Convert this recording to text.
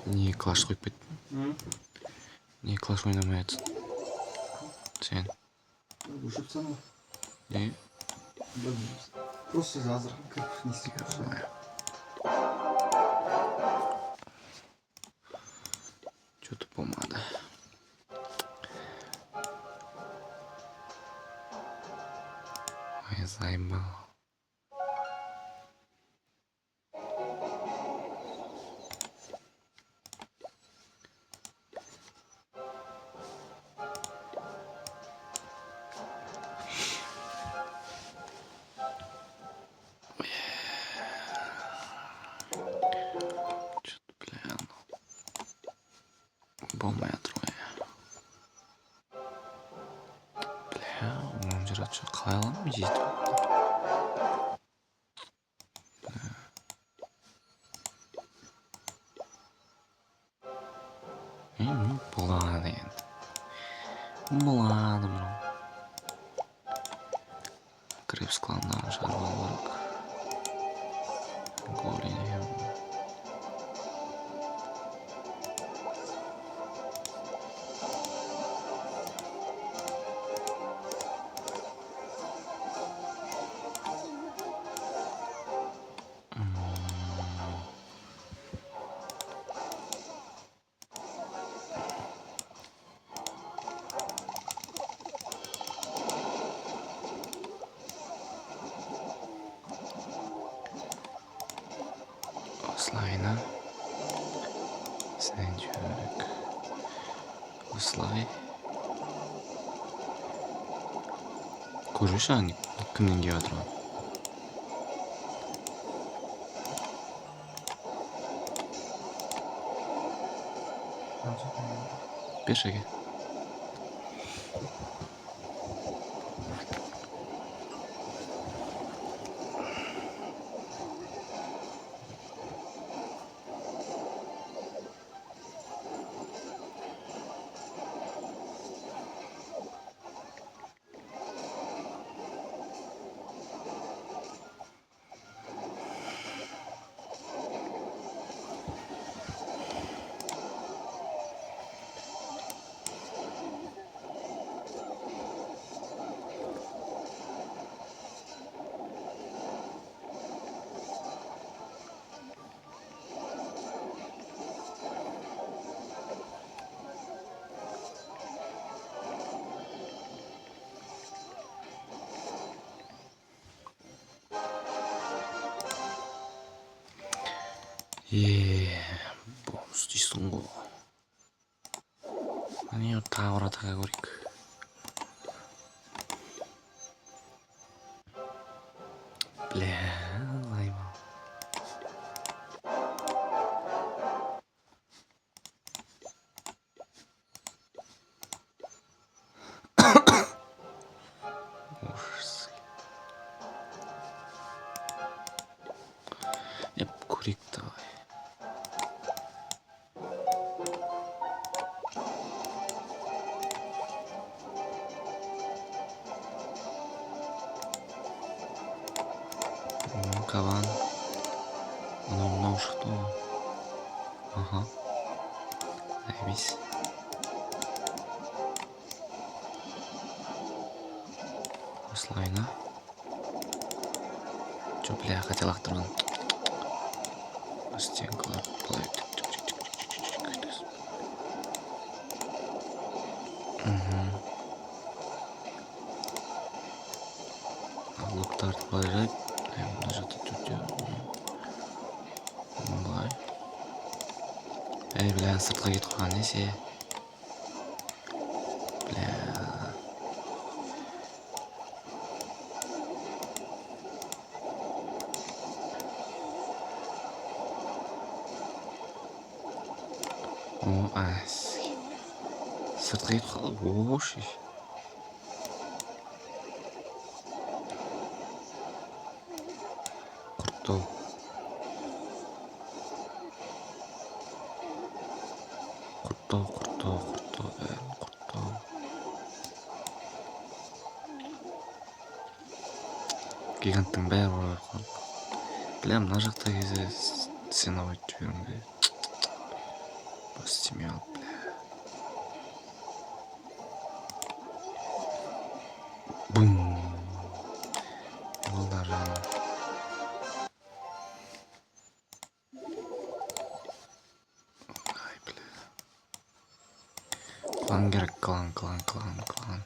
Не клаш қойып кеттің? Не клаш ойнамай жатсың? Сен? Ушып сана. Не? Просто жазырған кіріп не істеп жатыр. Что-то помада. Ой, заебал. Что-то, бля, болмай жатыр ғой. Бля, оң жер атшы. Қалай аламын жетіп? Болады енді. Болады мынау. Крепс кланнан шығарып алу керек. Голем. Осылайна. Сәнжөк. Осылай. Көрші аңы кімнен кеп жатырған? Берші әке. Бонус дейсің ғой. Міне тағы атаға көрейік. Бля, лайма. Ужас. Көрейік давай. Кабан. Мынау шықты ғой. Аха. Әйбес. Осылайна. Чо, бля, хотел ақтырған. Стенкалар. Былай. Луктарды былай жайып. Мына жақта түрде. Былай. Бля, сыртқа кетіп қалған несе. Бля. О, әске. Сыртқа кетіп қалды. Оши. Құрттау. Құрттау. Гиганттың бәрі бар қалды. Бля, мына жақта кезде сен ауайтып жіберім бе. Остемел, бля. Бум. Ударил. Ай, бля. Клан керек, клан.